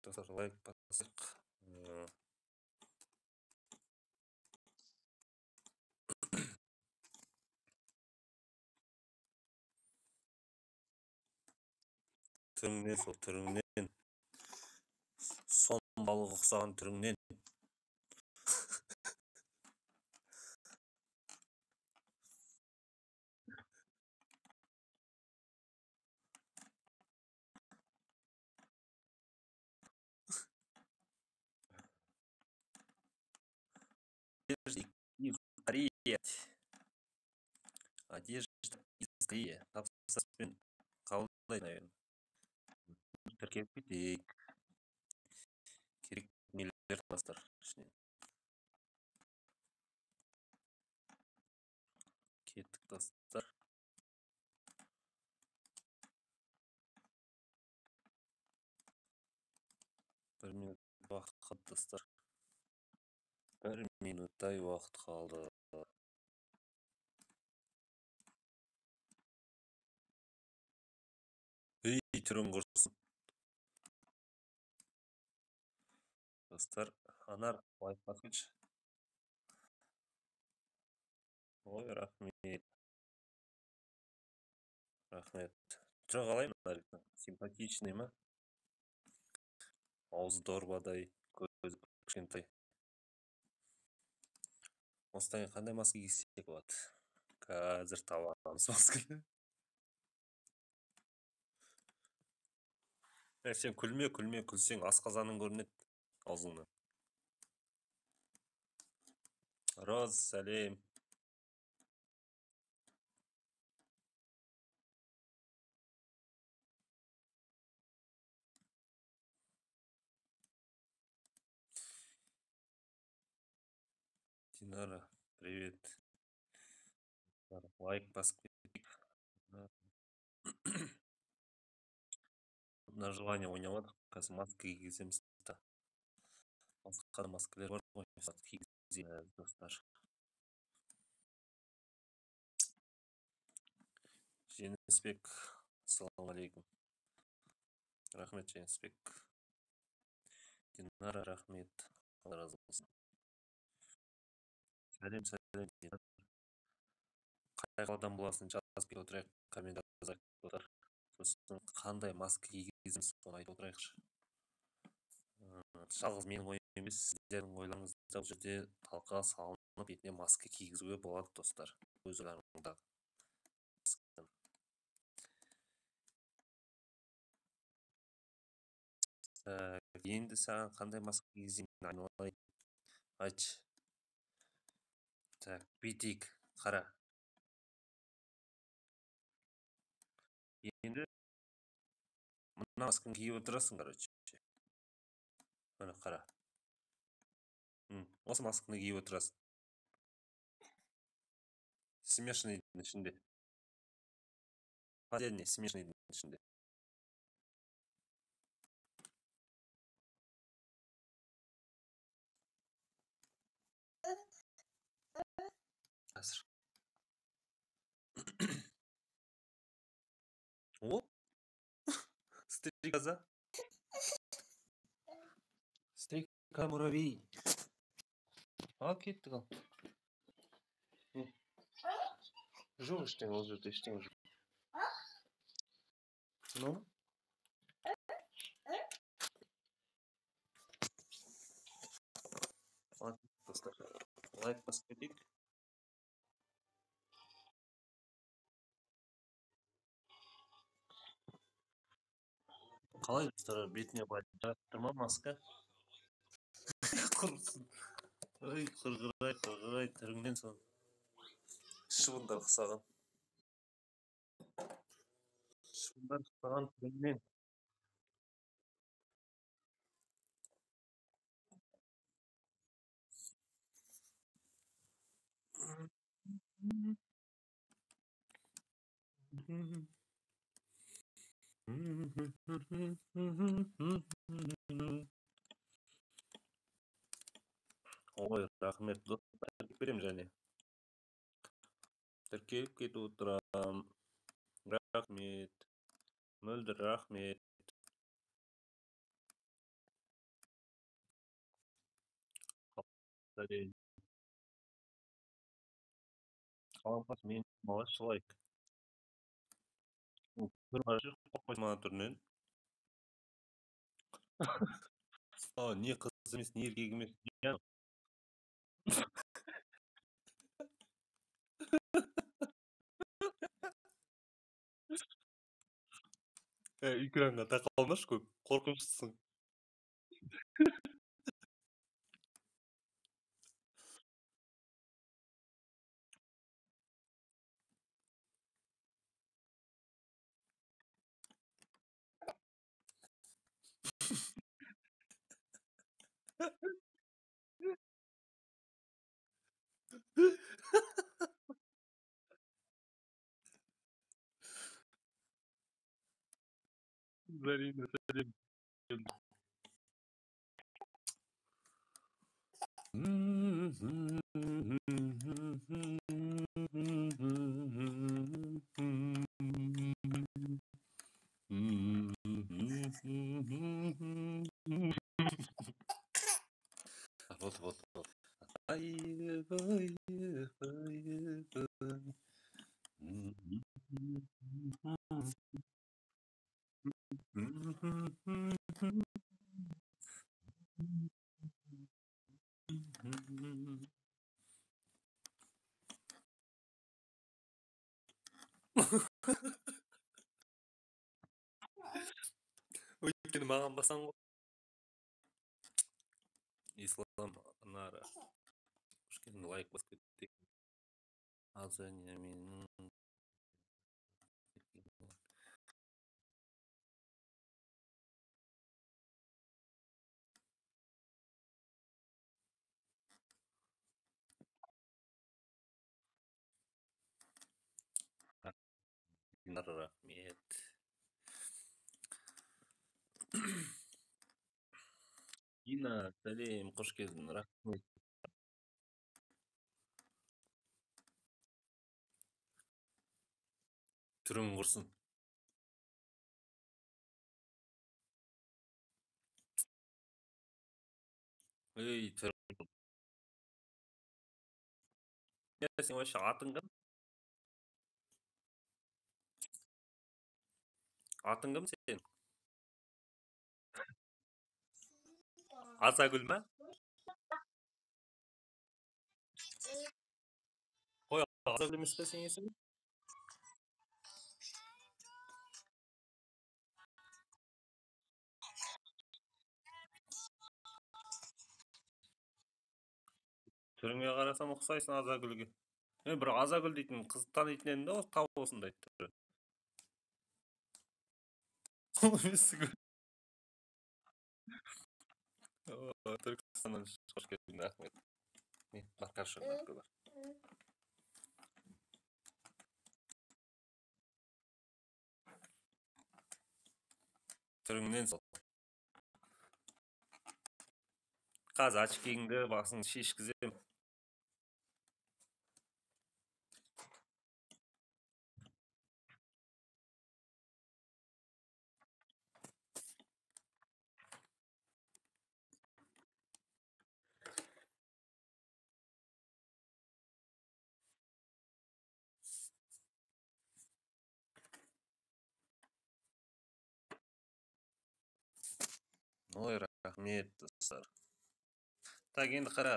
достар, лайк басайық. Түріңнен, сол түріңнен, сон балық ұқсаған түріңнен. Одежда из Кореи. Тапсырыспен қабылдай, наверное. Тіркеп кетейік. Керек нелер достар ішінен. Кеттік достар. Бір минут уақыт қалды достар. Бір минуттай уақыт қалды. Ей, түрің құрсын. Достар, Анар, лайк басқыншы. Ой, рахмет. Рахмет. Түрі қалай ма? Симпатичный ма? Ауызы дорбадай, көзі кішкентай. Осыдан қандай маска кисек болады? Қазір табамыз масканы. Сен күлме, күлсең асқазаның көрінеді аузыңнан. Роз, сәлем. Динара, привет. Лайк басып кетейік. На желание ойнамадық, қазір маска кигіземіз. Басқа маскалар бар ғой, кигіземіз достар. Женісбек, ассалаумағалейкум. Рахмет, Женісбек. Динара, рахмет. Алла разы болсын. Сәлем, Динара. Қай қаладан боласың, жазып кете отырайық, коммент жазайық. Сосын қандай маска кигіземіз, соны айтып отырайықшы. Жалғыз менің ойым емес, сіздердің ойларыңыз бұл жерде талқыға салынып, бетіне маска кигізуге болады достар. Өздеріңізді. Енді саған қандай маска кигізейін, айналайын. Айтшы. Так, бүйтейік, қара. Енді мына масканы киіп отырасың, короче. Мына қара. Осы масканы киіп отырасың. Смешныйдың ішінде. Последний смешныйдың ішінде. Қазір. О? Стрекоза? Стрека муравей. Ал, кеттік ал. Жоқ ештеңе, ол жерде ештеңе жоқ. Ну? Лайк басып кетейік. Қалай достар, бетіне жаратты ма маска? Құрысын. Ой, қырғырай, түріңнен сон. Шыбындар қысаған. Шыбындар қысаған түріңнен. Ой, рахмет, достар, тіркеп берем және. Тіркеп кетіп отырам. Рахмет. Мөлдір рахмет. сәлем. Қаламқас мен малашылайк. Бір қажыр қорқпайсың мана түрінен. Не қыз емес, не еркек емес. Экранға тақалмашы көп, қорқыныштысың. Зарина, сәлем. Вот. Ай, ай, ай, ай. Өйткені маған басаң ғой. Ислам нара. Кішкене лайк басып кетті. Азания менің. Рахмет. Ина, сәлем, қош келдің. Рахмет. Түрің құрсын. Ей, түрің. Сен вообще атың кім? Атың кім сен? Азагүл ма? Қой, Азагүл емес пе сен есімің? Түріңе қарасам ұқсайсың Азагүлге. Мен бір Азагүл дейтін қыз танитын едім да, осы тау осындай түрі. Сол емесігі. Түркістаннан қош келдің, рахмет. Баркашың бар. Түріңнен сол. Қазір очкеңді басын шешкізем. Ой, рахмет, достар. Так, енді қара.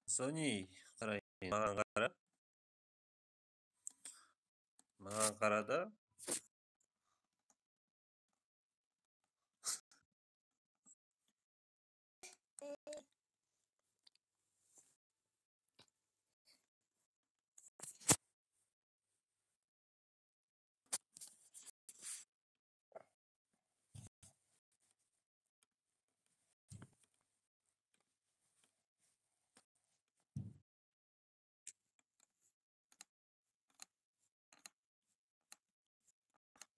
Сони, қара. Маған қара. Маған қара да.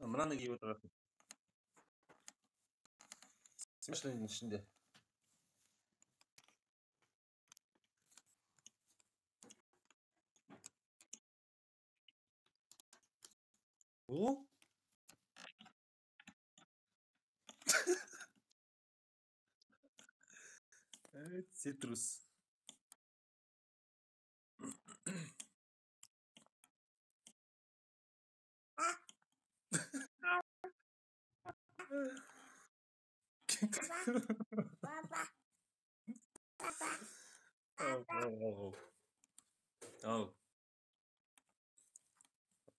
Мынаны киіп отырасың. Смешныйдың ішінде. О? Цитрус. Ау.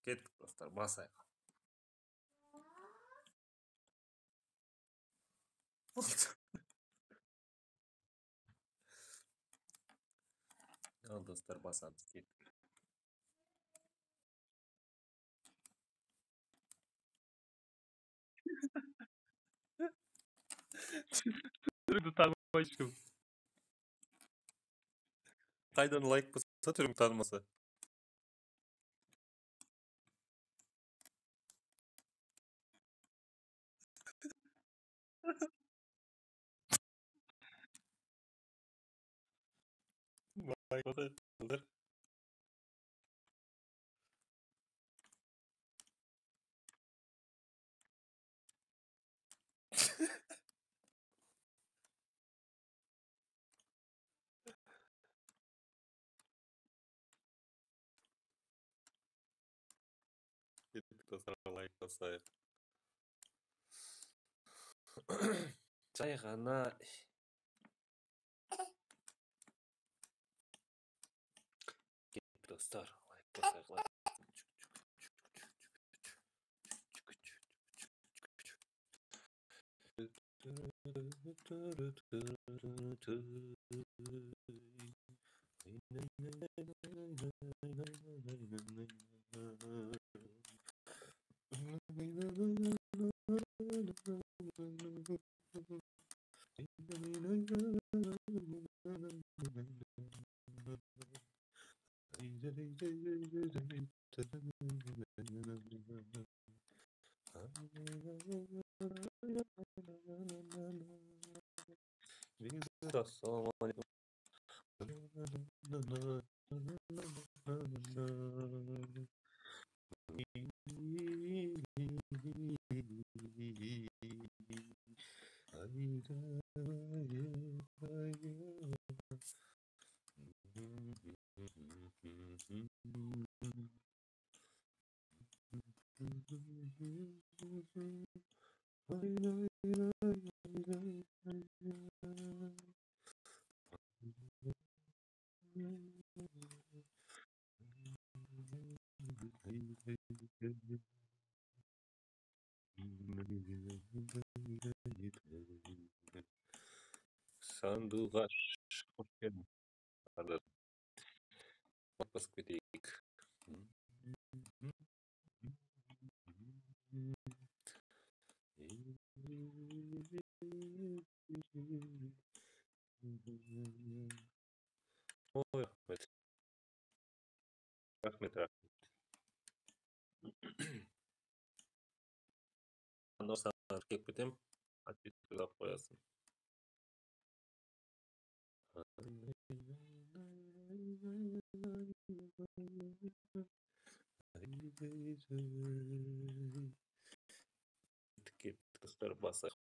Кеттік достар, басайық. Ал достар, басамыз, кеттік. Түріңді танымай ешкім. Қайдан лайк басса, түрің танымаса. Лайк басайық, достар. Кеттік достар, лайк басайық. Жай ғана кеттік достар, лайк басайық. Сандуғаш, қош келдің. Басып кетейік. Ой, рахмет. Рахмет. Анда саған келіп кетем, подпискалап қоясың. Кеттік достар, басайық.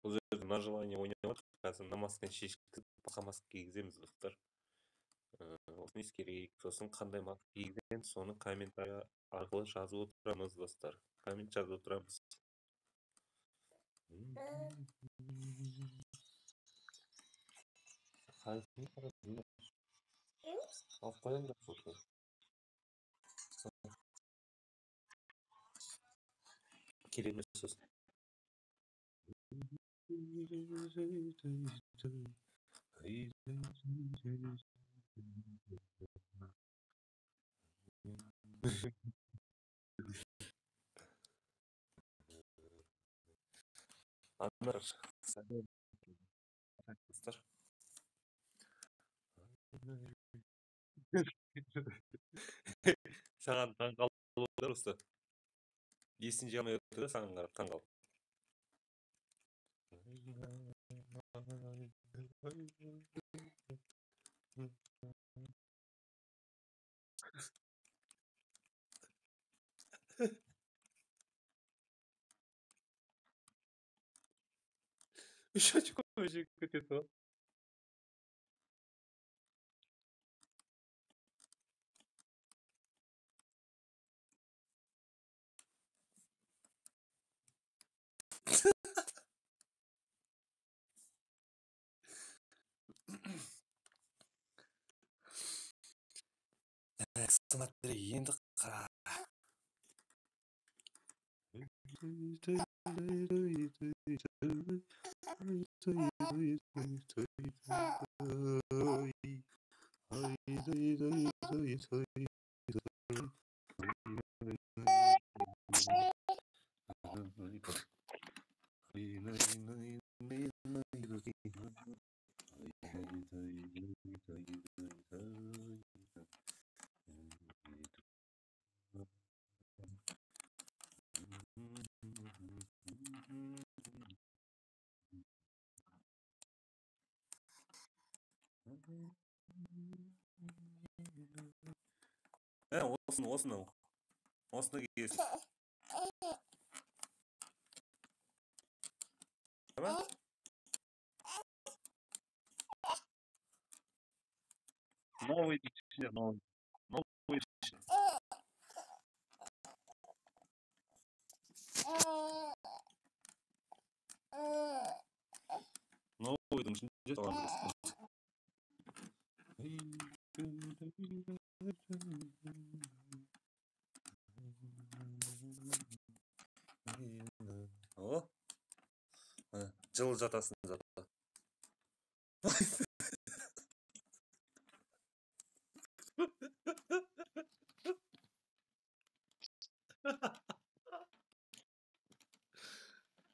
Бұл жерде на желание ойнап, қазір на масканы шешкізіп, басқа маска кигіземіз достар. Осыны ескерейік. Сосын қандай маска кигізген, соны комментарий арқылы жазып отырамыз достар. Коммент жазып отырамыз. Алып қояйын да фото. Керек емес сосын. Анар, сәлем достар. Саған таң қалып отыр осы. Есін жиямай отыр да саған қарап таң қалып. үш очко жегіп кетеді ғой. Смотри, енді қара. Осыны киесің. Tamam. Новый член, новый член. Новый думаешь, где талант? О, жылы жатасың зато.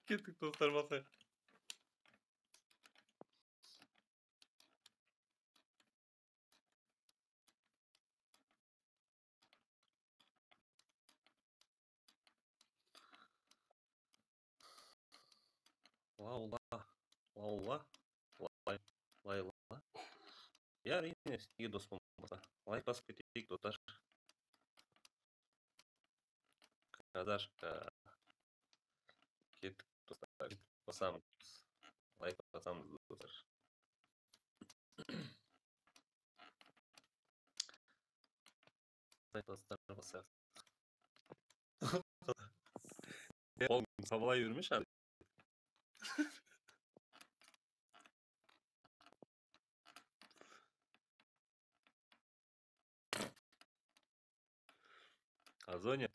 Кеттік достар, басайық. Лаула, лайла. Я әрине сізге дос болмаса. Лайк басып кетейік, достар. Казашка. Кеттік достар. Басамыз. Лайк басамыз достар. Достар басайық. Қолым сабалай бермеші әлі. Азоня.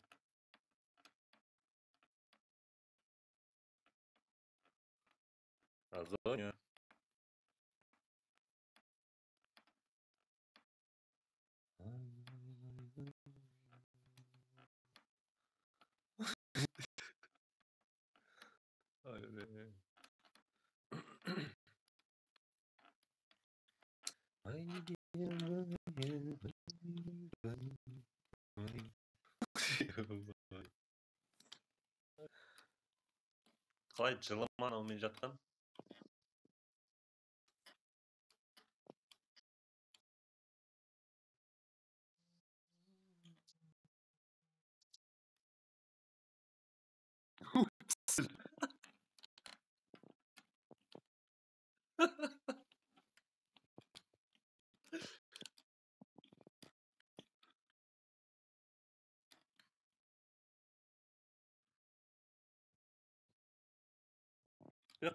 Азоня. Қалай жылама анаумен жатқан?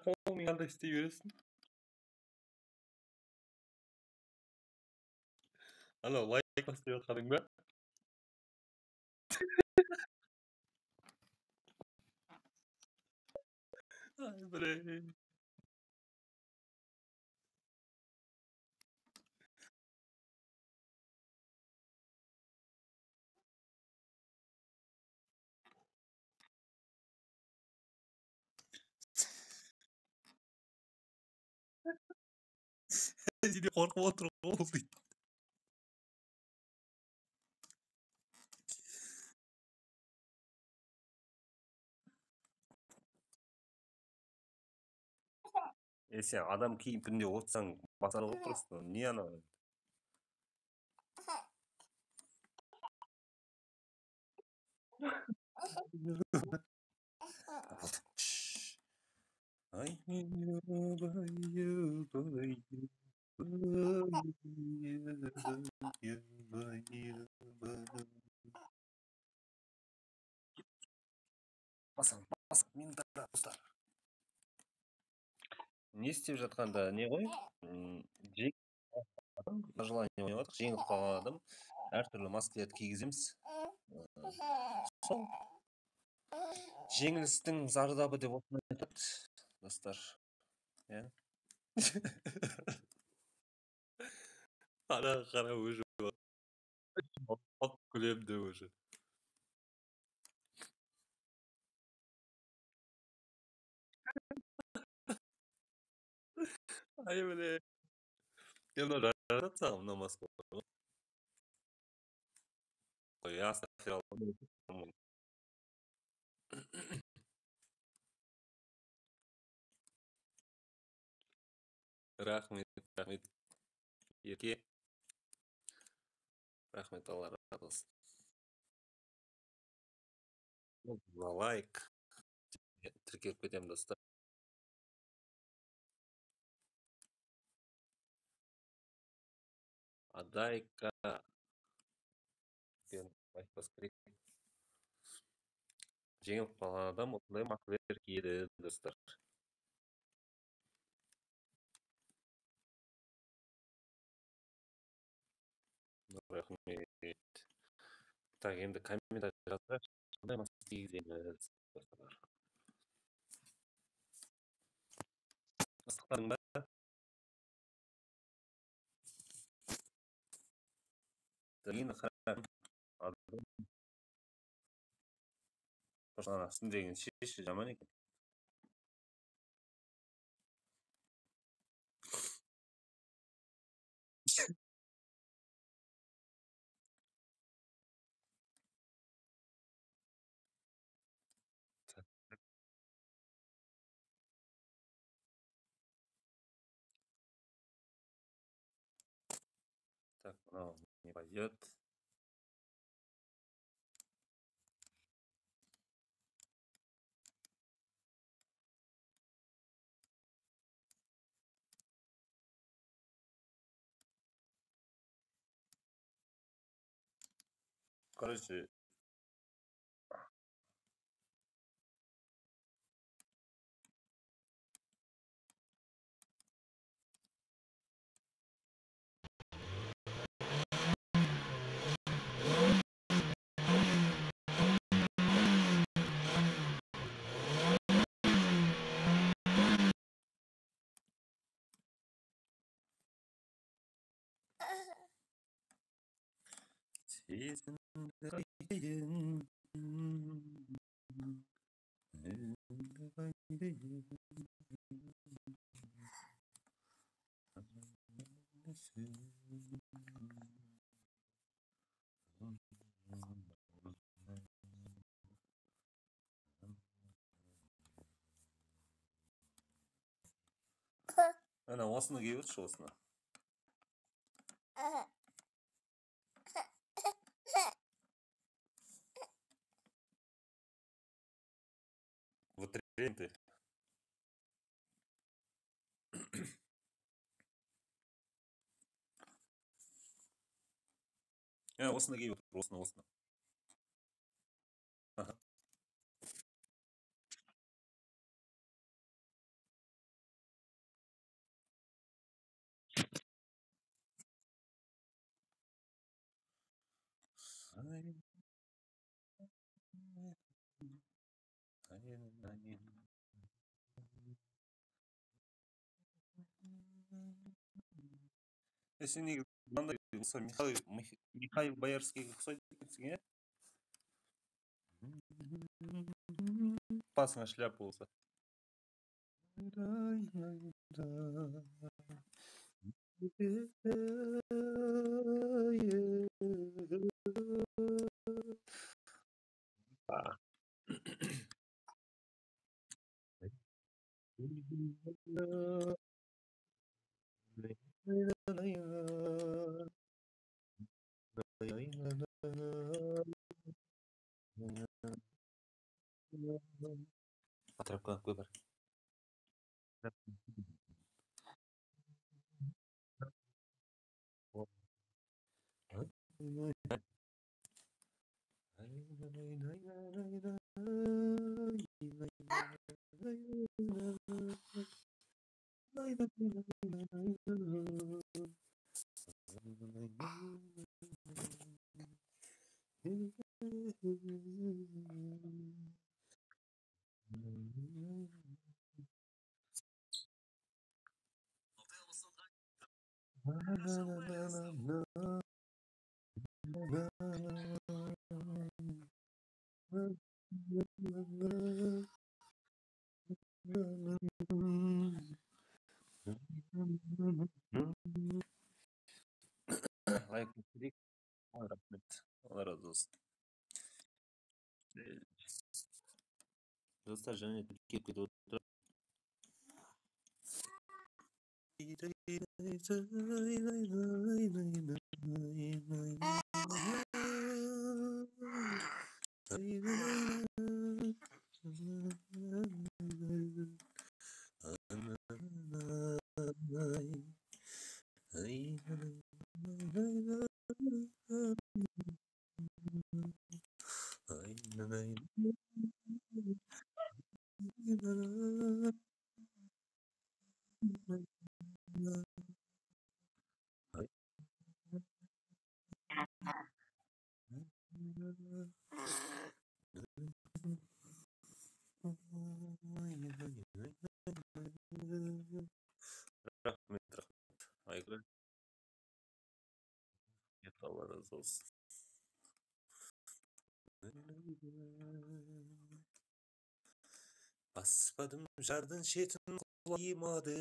Қолыңмен қандай істей бересің? Анау лайк басып жатқаның ба? Ай, блин. Сиде қорқып отыр ғой ол дейді. Сен адам кейпінде отырсаң басар ғой просто. Не анау? Минутта достар. Не істеп жатқанда не ғой? На желание ойнап жатырық, жеңіліп қалған адам әртүрлі маскаларды кигіземіз. Сол жеңілістің зардабы деп осыны айтады достар. Иә. Қара уже күлемді уже. Ай, бля. Я мына жаратсам мына маска. Ой, астагфиралла. Рахмет. Ерке. Рахмет, Алла разы болсын. Лайк. Тіркеліп кетемін достар. Адайка. Жеңіліп қалған адам осындай маскалар киеді достар. Рахмет. Так, енді комментарий жазсақ, қандай маска кигіземіз достар. Ыстықтарың ба? Енді қарағым. Үстіндегіні шешші, жаман екен. Так, мынау не пойдет. Короче, сезімді қайтейін. Ана осыны киіп отыршы, осыны. Вот тренды. Осыны киіп отыр, осыны. Ага. Сен неге мынандай осы Михаил Боярскийге ұқсайды екенсің, иә? Басыңа шляпа болса. Атрапқа көбір. Like rahmet. Allah razı olsun. Dostlar canım Türkiye'de oturup rahmet rahmet. Hayırlı Allah razı olsun. Basmadım jardın şetin kolaymadı.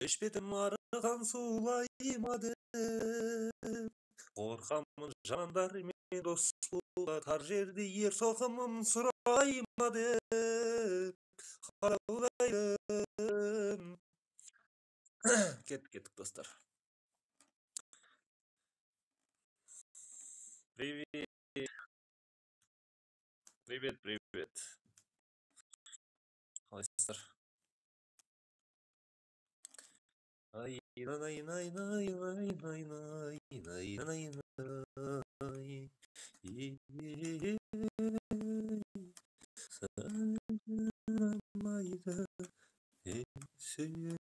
Eşbedim arıgan sulaymadı. Korkamın janдар men dostluğa tar жерде ер соқымын сұраймады. Қарауылдайым. Кеттік достар. Привет. Привет. Қалайсыздар? Сәлем.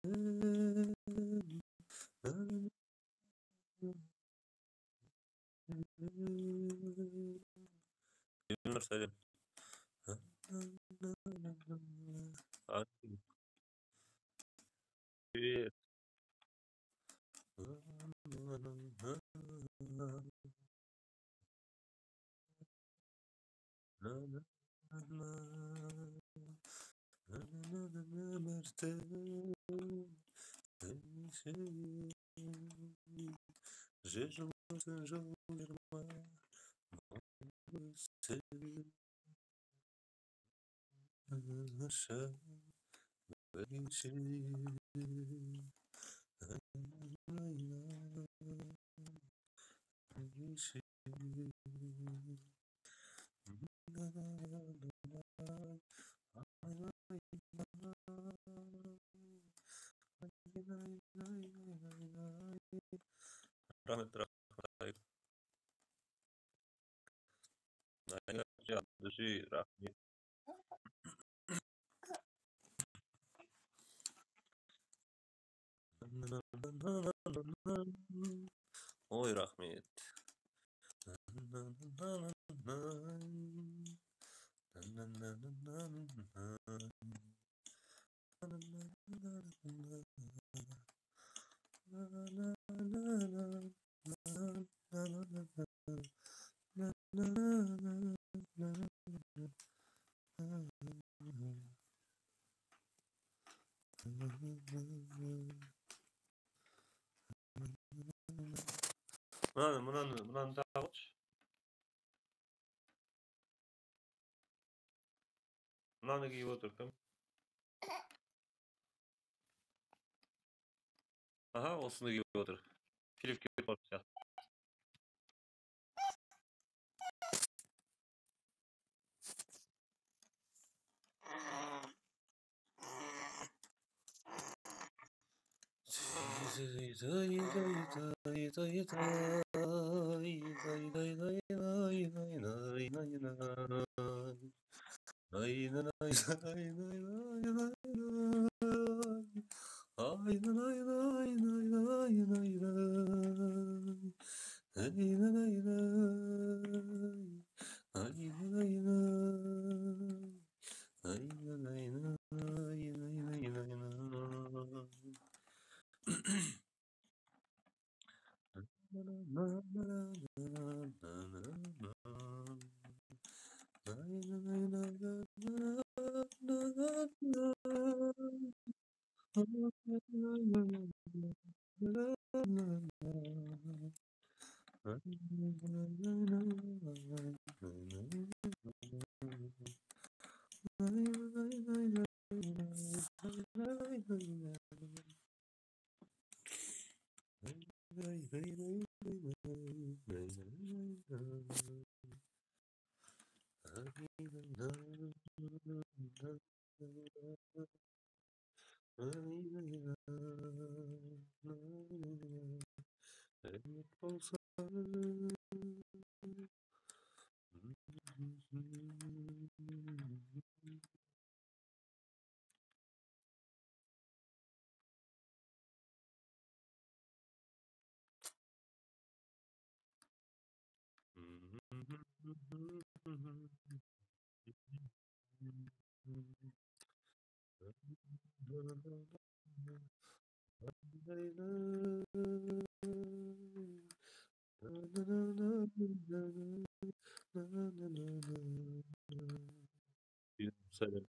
Привет. Rahmet. Rahmet. Oy rahmet. Мынаны тағылшы. Мынаны киіп отыр кім? Аха, осыны киіп отыр. Филипп Киркоров сияқты. Söyle.